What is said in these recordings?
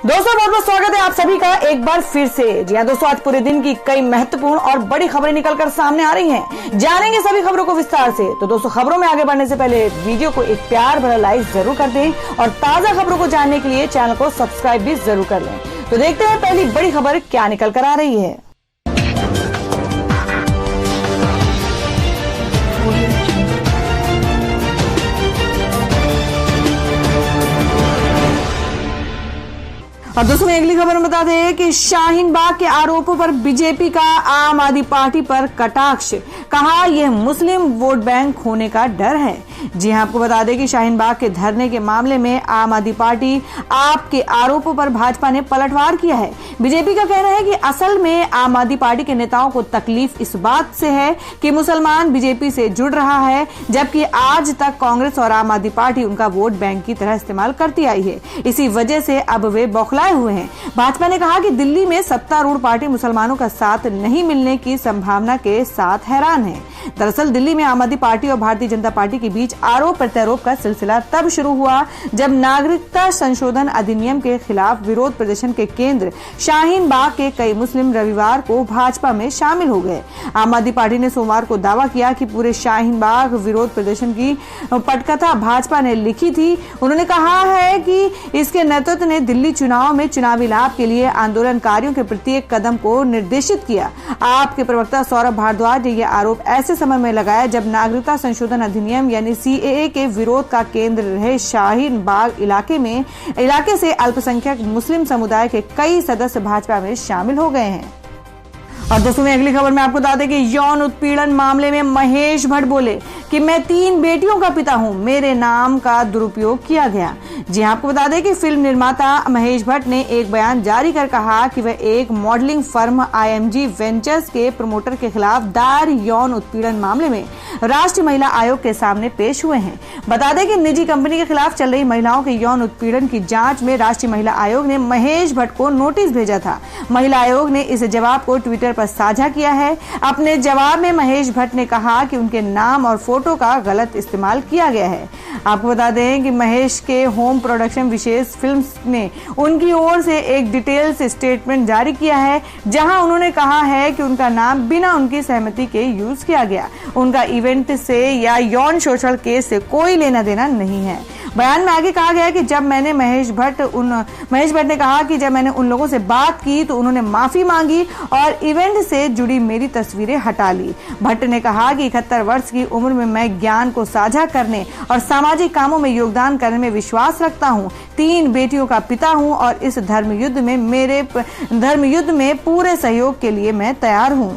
दोस्तों बहुत बहुत स्वागत है आप सभी का एक बार फिर से। जी हाँ दोस्तों, आज पूरे दिन की कई महत्वपूर्ण और बड़ी खबरें निकलकर सामने आ रही हैं। जानेंगे सभी खबरों को विस्तार से। तो दोस्तों खबरों में आगे बढ़ने से पहले वीडियो को एक प्यार भरा लाइक जरूर कर दें और ताजा खबरों को जानने के लिए चैनल को सब्सक्राइब भी जरूर कर लें। तो देखते हैं पहली बड़ी खबर क्या निकल कर आ रही है। और दोस्तों अगली खबर में बता दें कि शाहीन बाग के आरोपों पर बीजेपी का आम आदमी पार्टी पर कटाक्ष, कहा यह मुस्लिम वोट बैंक होने का डर है। जी हां, आपको बता दें कि शाहीन बाग के धरने के मामले में आम आदमी पार्टी आप के आरोपों पर भाजपा ने पलटवार किया है। बीजेपी का कहना है कि असल में आम आदमी पार्टी के नेताओं को तकलीफ इस बात से है कि मुसलमान बीजेपी से जुड़ रहा है, जबकि आज तक कांग्रेस और आम आदमी पार्टी उनका वोट बैंक की तरह इस्तेमाल करती आई है। इसी वजह से अब वे बौखलाए हुए हैं। भाजपा ने कहा कि दिल्ली में सत्तारूढ़ पार्टी मुसलमानों का साथ नहीं मिलने की संभावना के साथ हैरान है। दरअसल दिल्ली में आम आदमी पार्टी और भारतीय जनता पार्टी के बीच आरोप प्रत्यारोप का सिलसिला तब शुरू हुआ जब नागरिकता संशोधन अधिनियम के खिलाफ विरोध प्रदर्शन के केंद्र शाहीन बाग के कई मुस्लिम रविवार को भाजपा में शामिल हो गए। आम आदमी पार्टी ने सोमवार को दावा किया कि पूरे शाहीन बाग विरोध प्रदर्शन की पटकथा भाजपा ने लिखी थी। उन्होंने कहा है कि इसके नेतृत्व ने दिल्ली चुनाव में चुनावी लाभ के लिए आंदोलनकारियों के प्रत्येक कदम को निर्देशित किया। आपके प्रवक्ता सौरभ भारद्वाज ने यह आरोप ऐसे समय में लगाया जब नागरिकता संशोधन अधिनियम यानी सीएए के विरोध का केंद्र रहे शाहीन बाग इलाके से अल्पसंख्यक मुस्लिम समुदाय के कई सदस्य भाजपा में शामिल हो गए हैं। और दोस्तों अगली खबर में आपको बता दें कि यौन उत्पीड़न मामले में महेश भट्ट बोले कि मैं 3 बेटियों का पिता हूं, मेरे नाम का दुरुपयोग किया गया। जी आपको बता दें कि फिल्म निर्माता महेश भट्ट ने एक बयान जारी कर कहा कि वह एक मॉडलिंग फर्म IMG वेंचर्स के प्रमोटर के खिलाफ दायर यौन उत्पीड़न मामले में राष्ट्रीय महिला आयोग के सामने पेश हुए हैं। बता दें कि निजी कंपनी के खिलाफ चल रही महिलाओं के यौन उत्पीड़न की जांच में राष्ट्रीय महिला आयोग ने महेश भट्ट को नोटिस भेजा था। महिला आयोग ने इस जवाब को ट्विटर पर साझा किया है। अपने जवाब में महेश भट्ट ने कहा कि उनके नाम और फोटो का गलत इस्तेमाल किया गया है। आपको बता दें कि महेश के होम प्रोडक्शन विशेष फिल्म्स ने उनकी ओर से एक डिटेल्स स्टेटमेंट जारी किया है, जहां उन्होंने कहा है कि उनका नाम बिना उनकी सहमति के यूज किया गया। उनका इवेंट से या यौन शोषण केस से कोई लेना देना नहीं है। बयान में आगे कहा गया कि जब मैंने महेश भट्ट ने कहा कि जब मैंने उन लोगों से बात की तो उन्होंने माफी मांगी और इवेंट से जुड़ी मेरी तस्वीरें हटा ली। भट्ट ने कहा कि 71 वर्ष की उम्र में मैं ज्ञान को साझा करने और सामाजिक कामों में योगदान करने में विश्वास रखता हूं। 3 बेटियों का पिता हूं और इस धर्म युद्ध में पूरे सहयोग के लिए मैं तैयार हूं।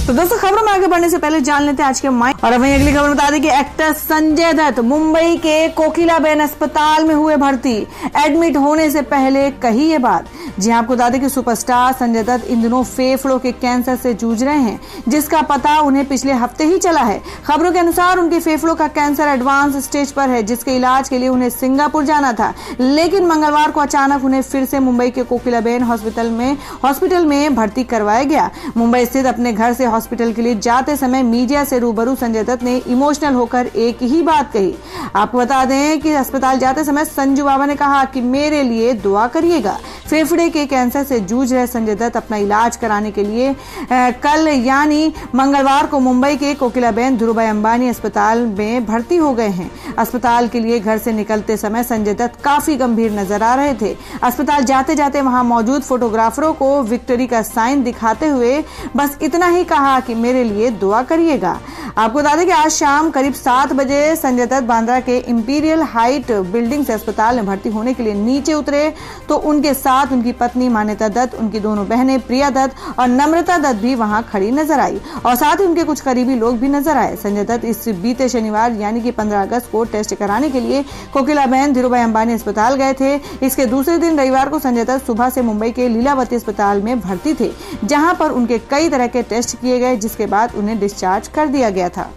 तो दोस्तों खबरों में आगे बढ़ने से पहले जान लेते हैं आज के और वहीं अगली खबर बता दें कि एक्टर संजय दत्त मुंबई के कोकिलाबेन अस्पताल में हुए भर्ती। एडमिट होने से पहले कही ये बात। जी आपको बता दें कि सुपरस्टार संजय दत्त इन दिनों फेफड़ों के कैंसर से जूझ रहे हैं, जिसका पता उन्हें पिछले हफ्ते ही चला है। खबरों के अनुसार उनके फेफड़ों का कैंसर एडवांस स्टेज पर है, जिसके इलाज के लिए उन्हें सिंगापुर जाना था, लेकिन मंगलवार को अचानक उन्हें फिर से मुंबई के कोकिलाबेन हॉस्पिटल में भर्ती करवाया गया। मुंबई स्थित अपने घर से हॉस्पिटल के लिए जाते समय मीडिया से रूबरू संजय दत्त ने इमोशनल होकर एक ही बात कही। आपको बता दें कि अस्पताल जाते समय संजू बाबा ने कहा कि मेरे लिए दुआ करिएगा। फेफड़े के कैंसर से जूझ रहे संजय दत्त अपना इलाज कराने के लिए कल यानी मंगलवार को मुंबई के कोकिलाबेन धीरूभाई अंबानी अस्पताल में भर्ती हो गए हैं। अस्पताल के लिए घर से निकलते समय संजय दत्त काफी गंभीर नजर आ रहे थे। अस्पताल जाते जाते वहां मौजूद फोटोग्राफरों को विक्ट्री का साइन दिखाते हुए बस इतना ही कहा कि मेरे लिए दुआ करिएगा। आपको बता दें कि आज शाम करीब 7 बजे संजय दत्त बांद्रा के इंपीरियल हाइट बिल्डिंग से अस्पताल में भर्ती होने के लिए नीचे उतरे तो उनके साथ उनकी पत्नी मान्यता दत्त, उनकी दोनों बहनें प्रिया दत्त और नम्रता दत्त भी वहां खड़ी नजर आई और साथ ही उनके कुछ करीबी लोग भी नजर आए। संजय दत्त इस बीते शनिवार यानी कि 15 अगस्त को टेस्ट कराने के लिए कोकिलाबेन धीरूभाई अंबानी अस्पताल गए थे। इसके दूसरे दिन रविवार को संजय दत्त सुबह से मुंबई के लीलावती अस्पताल में भर्ती थे, जहां पर उनके कई तरह के टेस्ट किए गए, जिसके बाद उन्हें डिस्चार्ज कर दिया गया था।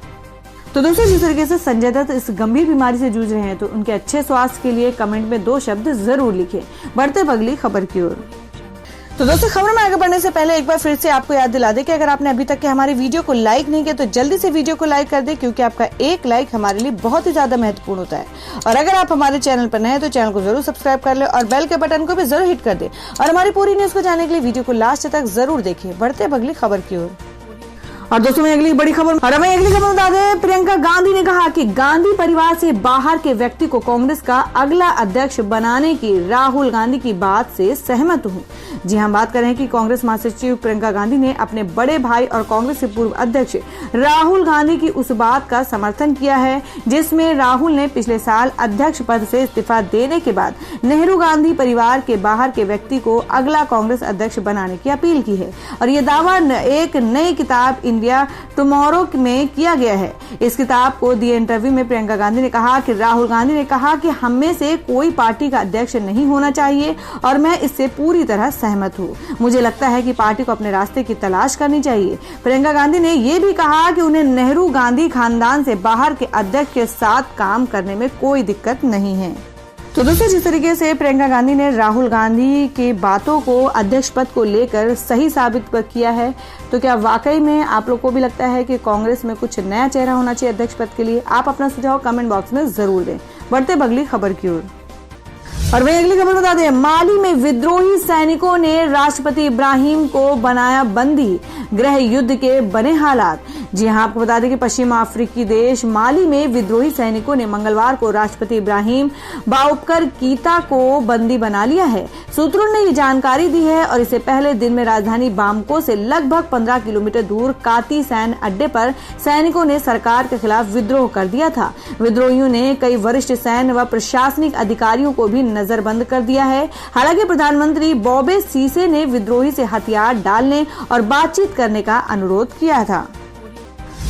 तो दोस्तों जिस तरीके से संजय दत्त इस गंभीर बीमारी से जूझ रहे हैं, तो उनके अच्छे स्वास्थ्य के लिए कमेंट में 2 शब्द जरूर लिखें। बढ़ते अगली खबर की ओर। तो दोस्तों, खबर में आगे बढ़ने से पहले एक बार फिर से आपको याद दिला दे कि अगर आपने अभी तक के हमारी वीडियो को लाइक नहीं किया तो जल्दी से वीडियो को लाइक कर दे, क्योंकि आपका एक लाइक हमारे लिए बहुत ही ज्यादा महत्वपूर्ण होता है। और अगर आप हमारे चैनल पर नए हैं तो चैनल को जरूर सब्सक्राइब कर ले और बेल के बटन को भी जरूर हिट कर दे। और हमारी पूरी न्यूज को जानने के लिए वीडियो को लास्ट तक जरूर देखिए। बढ़ते अगली खबर की ओर। और दोस्तों, मैं अगली बड़ी खबर बता दें, प्रियंका गांधी ने कहा कि गांधी परिवार से बाहर के व्यक्ति को कांग्रेस का अगला अध्यक्ष बनाने की राहुल गांधी की बात से सहमत हूं। जी हां, बात करें कि कांग्रेस महासचिव प्रियंका गांधी ने अपने बड़े भाई और कांग्रेस के पूर्व अध्यक्ष राहुल गांधी की उस बात का समर्थन किया है जिसमें राहुल ने पिछले साल अध्यक्ष पद से इस्तीफा देने के बाद नेहरू गांधी परिवार के बाहर के व्यक्ति को अगला कांग्रेस अध्यक्ष बनाने की अपील की है। और ये दावा एक नई किताब इंडिया टुमारो में किया गया है। इस किताब को दिए इंटरव्यू में प्रियंका गांधी ने कहा कि राहुल गांधी ने कहा कि हम में से कोई पार्टी का अध्यक्ष नहीं होना चाहिए और मैं इससे पूरी तरह सहमत हूँ। मुझे लगता है कि पार्टी को अपने रास्ते की तलाश करनी चाहिए। प्रियंका गांधी ने यह भी कहा कि उन्हें नेहरू गांधी खानदान से बाहर के अध्यक्ष के साथ काम करने में कोई दिक्कत नहीं है। तो दोस्तों, जिस तरीके से प्रियंका गांधी ने राहुल गांधी की बातों को अध्यक्ष पद को लेकर सही साबित किया है, तो क्या वाकई में आप लोग को भी लगता है कि कांग्रेस में कुछ नया चेहरा होना चाहिए अध्यक्ष पद के लिए? आप अपना सुझाव कमेंट बॉक्स में जरूर दें। बढ़ते अगली खबर की ओर। और वही अगली खबर बता दें, माली में विद्रोही सैनिकों ने राष्ट्रपति इब्राहिम को बनाया बंदी, गृह युद्ध के बने हालात। जी हां, आपको बता दें कि पश्चिम अफ्रीकी देश माली में विद्रोही सैनिकों ने मंगलवार को राष्ट्रपति इब्राहिम बाउबकर कीता को बंदी बना लिया है। सूत्रों ने ये जानकारी दी है और इससे पहले दिन में राजधानी बामको से लगभग 15 किलोमीटर दूर काती सैन्य अड्डे पर सैनिकों ने सरकार के खिलाफ विद्रोह कर दिया था। विद्रोहियों ने कई वरिष्ठ सैन्य व प्रशासनिक अधिकारियों को भी नजरबंद कर दिया है। हालांकि प्रधानमंत्री बॉबे सीसे ने विद्रोही से हथियार डालने और बातचीत करने का अनुरोध किया था।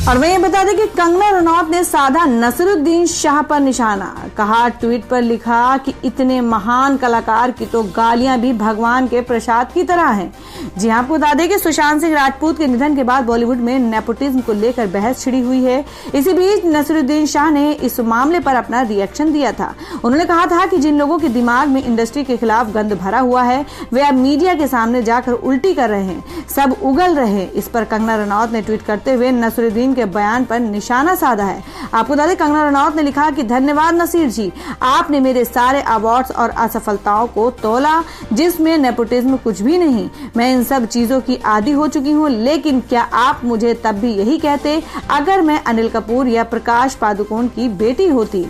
और मैं ये बता दें कि कंगना रनौत ने साधा नसीरुद्दीन शाह पर निशाना, कहा ट्वीट पर लिखा कि इतने महान कलाकार की तो गालियां भी भगवान के प्रसाद की तरह हैं। जी हां, आपको बता दें कि सुशांत सिंह राजपूत के निधन के बाद बॉलीवुड में नेपोटिज्म को लेकर बहस छिड़ी हुई है। इसी बीच नसीरुद्दीन शाह ने इस मामले पर अपना रिएक्शन दिया था। उन्होंने कहा था कि जिन लोगों के दिमाग में इंडस्ट्री के खिलाफ गंद भरा हुआ है वे अब मीडिया के सामने जाकर उल्टी कर रहे हैं, सब उगल रहे हैं। इस पर कंगना रनौत ने ट्वीट करते हुए नसीरुद्दीन के बयान पर निशाना साधा है। आपको बता दें, कंगना रनौत ने लिखा कि धन्यवाद नसीर जी, आपने मेरे सारे अवार्ड्स और असफलताओं को तोला जिसमें नेपोटिज्म कुछ भी नहीं। मैं इन सब चीजों की आदी हो चुकी हूँ, लेकिन क्या आप मुझे तब भी यही कहते अगर मैं अनिल कपूर या प्रकाश पादुकोण की बेटी होती?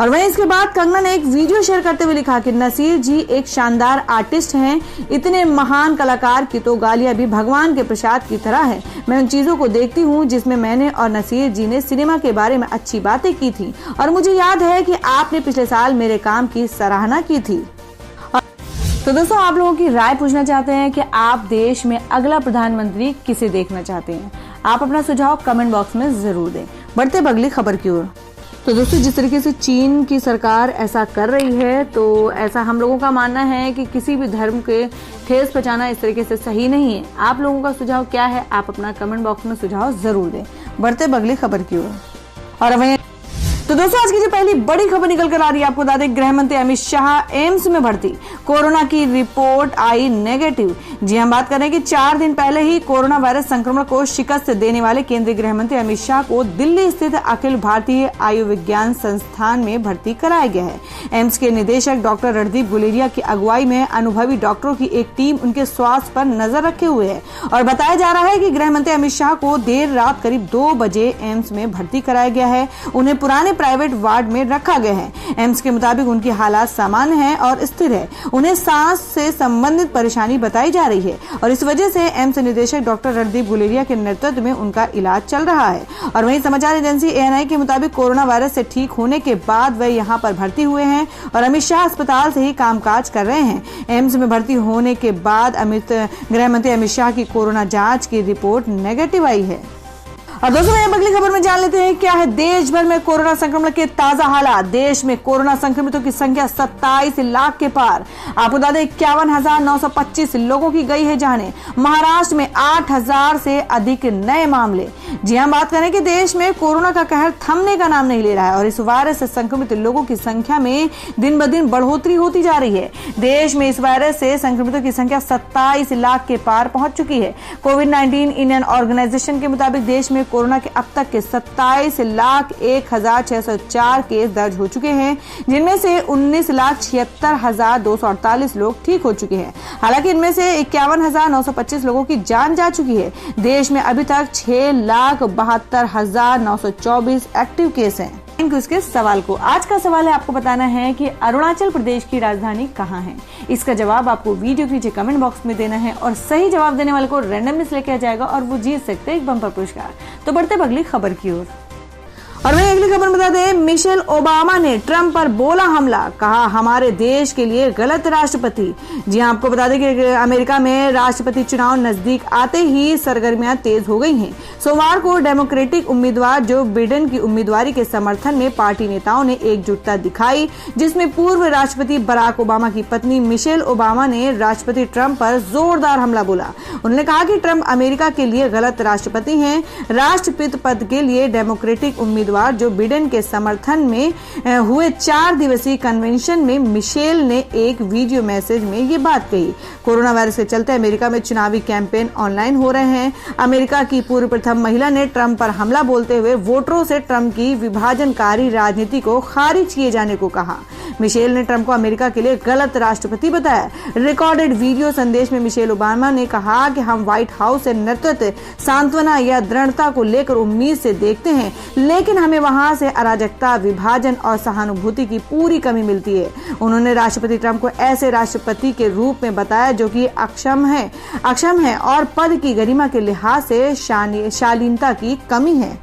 और वहीं इसके बाद कंगना ने एक वीडियो शेयर करते हुए लिखा कि नसीर जी एक शानदार आर्टिस्ट हैं, इतने महान कलाकार की तो गालियां भी भगवान के प्रसाद की तरह है। मैं उन चीजों को देखती हूँ जिसमें मैंने और नसीर जी ने सिनेमा के बारे में अच्छी बातें की थी और मुझे याद है कि आपने पिछले साल मेरे काम की सराहना की थी। तो दोस्तों, आप लोगों की राय पूछना चाहते हैं कि आप देश में अगला प्रधानमंत्री किसे देखना चाहते हैं? आप अपना सुझाव कमेंट बॉक्स में जरूर दें। बढ़ते अगली खबर की ओर। तो दोस्तों, जिस तरीके से चीन की सरकार ऐसा कर रही है, तो ऐसा हम लोगों का मानना है कि किसी भी धर्म के ठेस पहुंचाना इस तरीके से सही नहीं है। आप लोगों का सुझाव क्या है? आप अपना कमेंट बॉक्स में सुझाव जरूर दें। बढ़ते अगली खबर की ओर। और वहीं तो दोस्तों, आज की जो पहली बड़ी खबर निकल कर आ रही है, आपको बता दें गृह मंत्री अमित शाह एम्स में भर्ती, कोरोना की रिपोर्ट आई नेगेटिव। जी हम बात करें कि 4 दिन पहले ही कोरोना वायरस संक्रमण को शिकस्त देने वाले केंद्रीय गृह मंत्री अमित शाह को दिल्ली स्थित अखिल भारतीय आयुर्विज्ञान संस्थान में भर्ती कराया गया है। एम्स के निदेशक डॉक्टर रणदीप गुलेरिया की अगुवाई में अनुभवी डॉक्टरों की एक टीम उनके स्वास्थ्य पर नजर रखे हुए है और बताया जा रहा है कि गृह मंत्री अमित शाह को देर रात करीब 2 बजे एम्स में भर्ती कराया गया है। उन्हें पुराने प्राइवेट वार्ड में रखा गया है। एम्स के मुताबिक उनकी हालात सामान्य है और स्थिर है। उन्हें सांस से संबंधित परेशानी बताई जा रही है और इस वजह से एम्स निदेशक डॉक्टर रणदीप गुलेरिया के नेतृत्व में उनका इलाज चल रहा है। और वहीं समाचार एजेंसी ANI के मुताबिक कोरोना वायरस से ठीक होने के बाद वे यहाँ पर भर्ती हुए हैं और अमित शाह अस्पताल से ही कामकाज कर रहे हैं। एम्स में भर्ती होने के बाद गृह मंत्री अमित शाह की कोरोना जांच की रिपोर्ट नेगेटिव आई है। और दोस्तों अब अगली खबर में जान लेते हैं क्या है देश भर में कोरोना संक्रमण के ताजा हालात। देश में कोरोना संक्रमितों की संख्या 27 लाख के पार। आपको बता दें 51,925 लोगों की गई है जाने। महाराष्ट्र में 8,000 से अधिक नए मामले। जी हां, बात करें कि देश में कोरोना का कहर थमने का नाम नहीं ले रहा है और इस वायरस से संक्रमित लोगों की संख्या में दिन ब दिन बढ़ोतरी होती जा रही है। देश में इस वायरस से संक्रमितों की संख्या 27 लाख के पार पहुंच चुकी है। कोविड-19 इंडियन ऑर्गेनाइजेशन के मुताबिक देश में कोरोना के अब तक के 27,01,604 केस दर्ज हो चुके हैं, जिनमें से 19,76,248 लोग ठीक हो चुके हैं। हालांकि इनमें से 51,925 लोगों की जान जा चुकी है। देश में अभी तक 6,72,924 एक्टिव केस हैं। इसके सवाल को आज का सवाल है, आपको बताना है कि अरुणाचल प्रदेश की राजधानी कहाँ है। इसका जवाब आपको वीडियो के नीचे कमेंट बॉक्स में देना है और सही जवाब देने वाले को रैंडमली सिलेक्ट किया जाएगा और वो जीत सकते हैं एक बम्पर पुरस्कार। तो बढ़ते अगली खबर की ओर। और वही अगली खबर बता दें, मिशेल ओबामा ने ट्रंप पर बोला हमला, कहा हमारे देश के लिए गलत राष्ट्रपति। जी हां, आपको बता दें कि अमेरिका में राष्ट्रपति चुनाव नजदीक आते ही सरगर्मियां तेज हो गई हैं। सोमवार को डेमोक्रेटिक उम्मीदवार जो बिडेन की उम्मीदवारी के समर्थन में पार्टी नेताओं ने एकजुटता दिखाई, जिसमें पूर्व राष्ट्रपति बराक ओबामा की पत्नी मिशेल ओबामा ने राष्ट्रपति ट्रंप पर जोरदार हमला बोला। उन्होंने कहा कि ट्रंप अमेरिका के लिए गलत राष्ट्रपति हैं। राष्ट्रपति पद के लिए डेमोक्रेटिक उम्मीदवार जो बिडेन के समर्थन में हुए 4 दिवसीय कन्वेंशन में मिशेल ने एक वीडियो मैसेज में ये बात कही। कोरोना वायरस के चलते अमेरिका में चुनावी कैंपेन ऑनलाइन हो रहे हैं। अमेरिका की पूर्व प्रथम महिला ने ट्रंप पर हमला बोलते हुए वोटरों से ट्रंप की विभाजनकारी राजनीति को खारिज किए जाने को कहा। मिशेल ने ट्रंप को अमेरिका के लिए गलत राष्ट्रपति बताया। रिकॉर्डेड वीडियो संदेश में मिशेल ओबामा ने कहा कि हम व्हाइट हाउस से नेतृत्व, सांत्वना या दृढ़ता को लेकर उम्मीद से देखते हैं, लेकिन हमें वहां से अराजकता, विभाजन और सहानुभूति की पूरी कमी मिलती है। उन्होंने राष्ट्रपति ट्रंप को ऐसे राष्ट्रपति के रूप में बताया जो कि अक्षम है और पद की गरिमा के लिहाज से शालीनता की कमी है।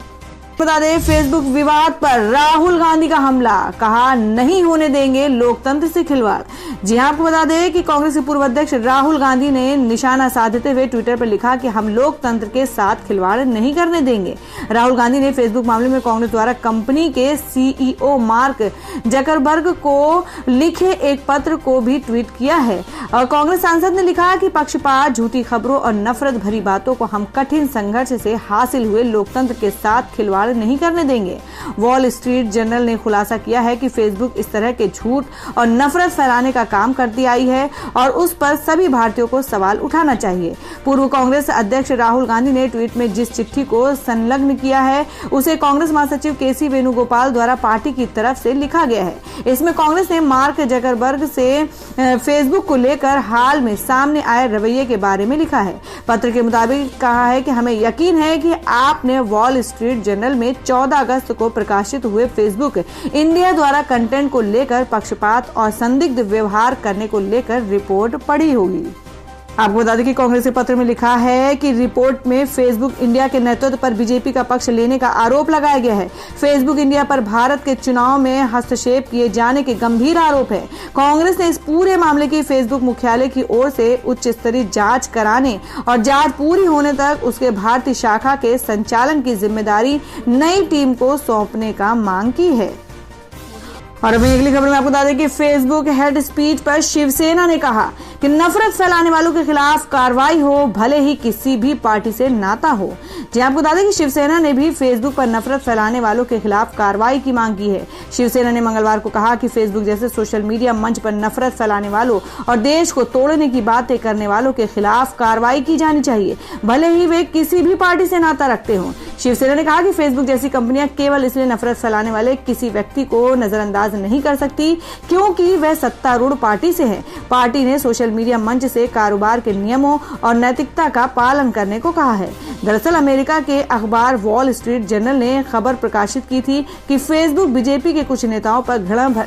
बता दें, फेसबुक विवाद पर राहुल गांधी का हमला, कहा नहीं होने देंगे लोकतंत्र से खिलवाड़। जी हां, आपको बता दें कि कांग्रेस के पूर्व अध्यक्ष राहुल गांधी ने निशाना साधते हुए ट्विटर पर लिखा कि हम लोकतंत्र के साथ खिलवाड़ नहीं करने देंगे। राहुल गांधी ने फेसबुक मामले में कांग्रेस द्वारा कंपनी के सीईओ मार्क जकरबर्ग को लिखे एक पत्र को भी ट्वीट किया है और कांग्रेस सांसद ने लिखा कि पक्षपात, झूठी खबरों और नफरत भरी बातों को हम कठिन संघर्ष से हासिल हुए लोकतंत्र के साथ खिलवाड़ नहीं करने देंगे। वॉल स्ट्रीट जर्नल ने खुलासा किया है कि फेसबुक इस तरह के झूठ और नफरत फैलाने का काम करती आई है और उस पर सभी भारतीयों को सवाल उठाना चाहिए। पूर्व कांग्रेस अध्यक्ष राहुल गांधी ने ट्वीट में जिस चिट्ठी को संलग्न किया है उसे कांग्रेस महासचिव केसी वेणुगोपाल द्वारा पार्टी की तरफ से लिखा गया है। इसमें कांग्रेस ने मार्क जकरबर्ग से फेसबुक को लेकर हाल में सामने आए रवैये के बारे में लिखा है। पत्र के मुताबिक कहा है कि हमें यकीन है कि आपने वॉल स्ट्रीट जर्नल में 14 अगस्त को प्रकाशित हुए फेसबुक इंडिया द्वारा कंटेंट को लेकर पक्षपात और संदिग्ध व्यवहार करने को लेकर रिपोर्ट पढ़ी होगी। आपको बता दें कि कांग्रेस के पत्र में लिखा है कि रिपोर्ट में फेसबुक इंडिया के नेतृत्व पर बीजेपी का पक्ष लेने का आरोप लगाया गया है। फेसबुक इंडिया पर भारत के चुनाव में हस्तक्षेप किए जाने के गंभीर आरोप है। कांग्रेस ने इस पूरे मामले की फेसबुक मुख्यालय की ओर से उच्च स्तरीय जांच कराने और जांच पूरी होने तक उसके भारतीय शाखा के संचालन की जिम्मेदारी नई टीम को सौंपने का मांग की है। और अभी अगली खबर में आपको बता दें कि फेसबुक हेड स्पीच पर शिवसेना ने कहा कि नफरत फैलाने वालों के खिलाफ कार्रवाई हो, भले ही किसी भी पार्टी से नाता हो। जी आपको बता दें कि शिवसेना ने भी फेसबुक पर नफरत फैलाने वालों के खिलाफ कार्रवाई की मांग की है। शिवसेना ने मंगलवार को कहा कि फेसबुक जैसे सोशल मीडिया मंच पर नफरत फैलाने वालों और देश को तोड़ने की बातें करने वालों के खिलाफ कार्रवाई की जानी चाहिए, भले ही वे किसी भी पार्टी से नाता रखते हों। शिवसेना ने कहा कि फेसबुक जैसी कंपनियां केवल इसलिए नफरत फैलाने वाले किसी व्यक्ति को नजरअंदाज नहीं कर सकती क्योंकि वह सत्तारूढ़ पार्टी से है। पार्टी ने सोशल मीडिया मंच से कारोबार के नियमों और नैतिकता का पालन करने को कहा है। दरअसल अमेरिका के अखबार वॉल स्ट्रीट जर्नल ने खबर प्रकाशित की थी कि फेसबुक बीजेपी के कुछ नेताओं पर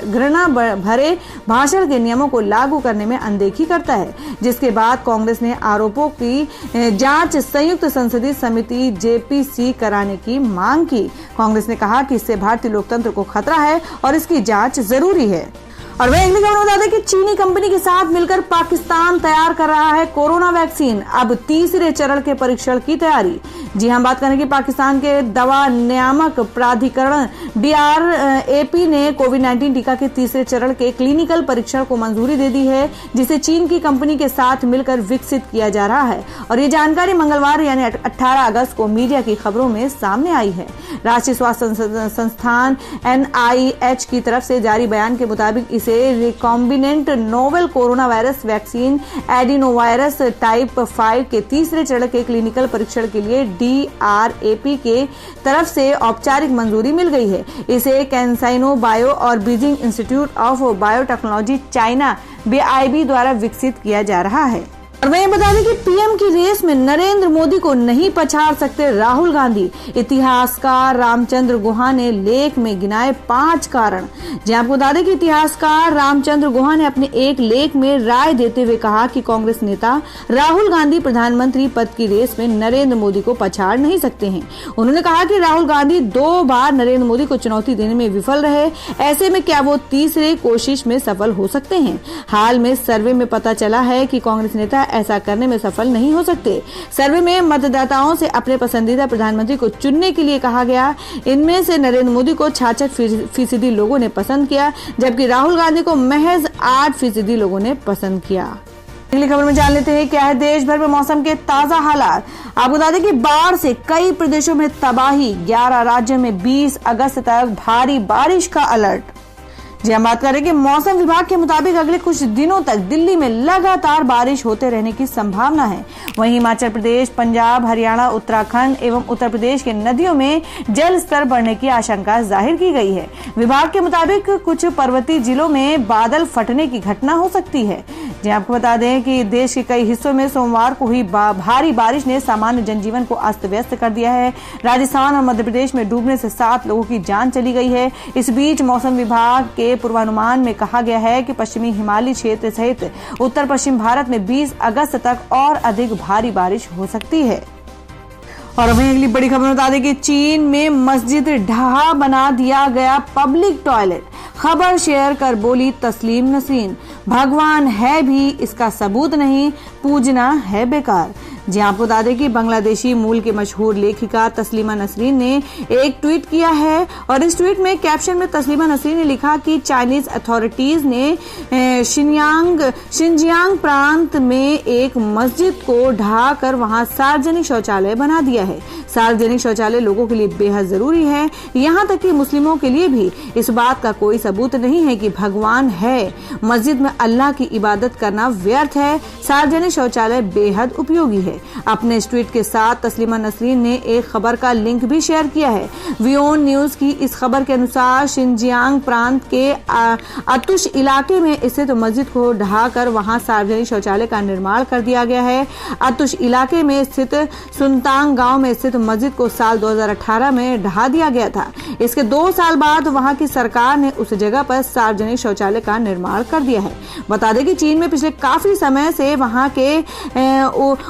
घृणा भरे भाषण के नियमों को लागू करने में अनदेखी करता है, जिसके बाद कांग्रेस ने आरोपों की जांच संयुक्त संसदीय समिति जेपीसी कराने की मांग की। कांग्रेस ने कहा कि इससे भारतीय लोकतंत्र को खतरा है और इसकी जांच जरूरी है। और वह अगली खबर बता दें कि चीनी कंपनी के साथ मिलकर पाकिस्तान तैयार कर रहा है कोरोना वैक्सीन। अब तीसरे चरण के परीक्षण की तैयारी। जी हम बात करें कि पाकिस्तान के दवा नियामक प्राधिकरण DRAP ने कोविड-19 टीका के तीसरे चरण के क्लिनिकल परीक्षण को मंजूरी दे दी है, जिसे चीन की कंपनी के साथ मिलकर विकसित किया जा रहा है। और ये जानकारी मंगलवार यानी 18 अगस्त को मीडिया की खबरों में सामने आई है। राष्ट्रीय स्वास्थ्य संस्थान NIH की तरफ से जारी बयान के मुताबिक इसे recombinant novel corona virus vaccine adenovirus type 5 के तीसरे चरण के क्लिनिकल परीक्षण के लिए DRAP के तरफ से औपचारिक मंजूरी मिल गई है। इसे कैंसाइनो बायो और Beijing institute of biotechnology China BIB द्वारा विकसित किया जा रहा है। और मैं ये बता दें कि पीएम की रेस में नरेंद्र मोदी को नहीं पछाड़ सकते राहुल गांधी। इतिहासकार रामचंद्र गुहा ने लेख में गिनाए 5 कारण। जी आपको बता दें कि इतिहासकार रामचंद्र गुहा ने अपने एक लेख में राय देते हुए कहा कि कांग्रेस नेता राहुल गांधी प्रधानमंत्री पद की रेस में नरेंद्र मोदी को पछाड़ नहीं सकते हैं। उन्होंने कहा कि राहुल गांधी 2 बार नरेंद्र मोदी को चुनौती देने में विफल रहे, ऐसे में क्या वो तीसरे कोशिश में सफल हो सकते हैं। हाल में सर्वे में पता चला है कि कांग्रेस नेता ऐसा करने में सफल नहीं हो सकते। सर्वे में मतदाताओं से अपने पसंदीदा प्रधानमंत्री को चुनने के लिए कहा गया। इनमें से नरेंद्र मोदी को 66% लोगों ने पसंद किया, जबकि राहुल गांधी को महज 8% लोगों ने पसंद किया। अगली खबर में जान लेते हैं क्या है देश भर में मौसम के ताजा हालात। आपको बता दें कि बाढ़ से कई प्रदेशों में तबाही। 11 राज्यों में 20 अगस्त तक भारी बारिश का अलर्ट। जी हम बात करें कि मौसम विभाग के मुताबिक अगले कुछ दिनों तक दिल्ली में लगातार बारिश होते रहने की संभावना है। वहीं हिमाचल प्रदेश, पंजाब, हरियाणा, उत्तराखंड एवं उत्तर प्रदेश के नदियों में जल स्तर बढ़ने की आशंका जाहिर की गई है। विभाग के मुताबिक कुछ पर्वतीय जिलों में बादल फटने की घटना हो सकती है। जी आपको बता दें कि देश के कई हिस्सों में सोमवार को हुई भारी बारिश ने सामान्य जनजीवन को अस्त व्यस्त कर दिया है। राजस्थान और मध्य प्रदेश में डूबने से 7 लोगों की जान चली गई है। इस बीच मौसम विभाग के पूर्वानुमान में कहा गया है कि पश्चिमी हिमालयी क्षेत्र सहित उत्तर पश्चिम भारत में 20 अगस्त तक और अधिक भारी बारिश हो सकती है। और अभी अगली बड़ी खबर बता दें कि चीन में मस्जिद ढहा बना दिया गया पब्लिक टॉयलेट। खबर शेयर कर बोली तस्लीम नसरीन, भगवान है भी इसका सबूत नहीं, पूजना है बेकार। जी आपको बता दें कि बांग्लादेशी मूल के मशहूर लेखिका तस्लीमा नसरीन ने एक ट्वीट किया है और इस ट्वीट में कैप्शन में तस्लीमा नसरीन ने लिखा कि चाइनीज अथॉरिटीज ने शिनजियांग प्रांत में एक मस्जिद को ढहा कर वहां सार्वजनिक शौचालय बना दिया है। सार्वजनिक शौचालय लोगों के लिए बेहद जरूरी है, यहाँ तक कि मुस्लिमों के लिए भी। इस बात का कोई सबूत नहीं है कि भगवान है। मस्जिद में अल्लाह की इबादत करना व्यर्थ है। सार्वजनिक शौचालय बेहद उपयोगी है। अपने ट्वीट के साथ तस्लीमा नसरीन ने एक खबर का लिंक भी शेयर किया है। वियोन न्यूज की इस खबर के अनुसार शिनजियांग प्रांत के अतुश इलाके में स्थित मस्जिद को ढहाकर वहां सार्वजनिक शौचालय का निर्माण कर दिया गया है। अतुश इलाके में स्थित सुनतांग गांव में स्थित मस्जिद को साल 2018 में ढहा दिया गया था। इसके 2 साल बाद वहां की सरकार ने उस जगह पर सार्वजनिक शौचालय का निर्माण कर दिया है। बता दें कि चीन में पिछले काफी समय से वहां के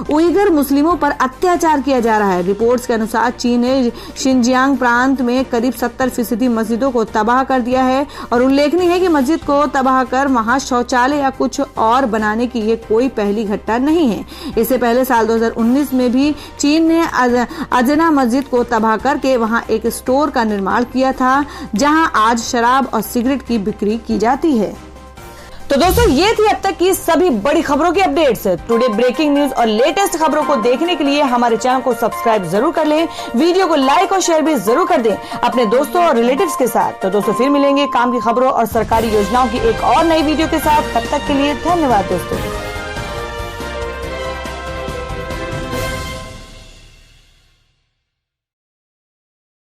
उइगर मुस्लिमों पर अत्याचार किया जा रहा है। रिपोर्ट्स के अनुसार चीन ने शिनजियांग प्रांत में करीब 70% मस्जिदों को तबाह कर दिया है और उल्लेखनीय है कि मस्जिद को तबाह कर वहां शौचालय या कुछ और बनाने की ये कोई पहली घटना नहीं है। इससे पहले साल 2019 में भी चीन ने अजना मस्जिद को तबाह करके वहां एक स्टोर का निर्माण किया था, जहां आज शराब और सिगरेट की बिक्री की जाती है। तो दोस्तों ये थी अब तक की सभी बड़ी खबरों की अपडेट्स। टुडे ब्रेकिंग न्यूज और लेटेस्ट खबरों को देखने के लिए हमारे चैनल को सब्सक्राइब जरूर कर लें, वीडियो को लाइक और शेयर भी जरूर कर दें अपने दोस्तों और रिलेटिव्स के साथ। तो दोस्तों फिर मिलेंगे काम की खबरों और सरकारी योजनाओं की एक और नई वीडियो के साथ। तब तक के लिए धन्यवाद दोस्तों।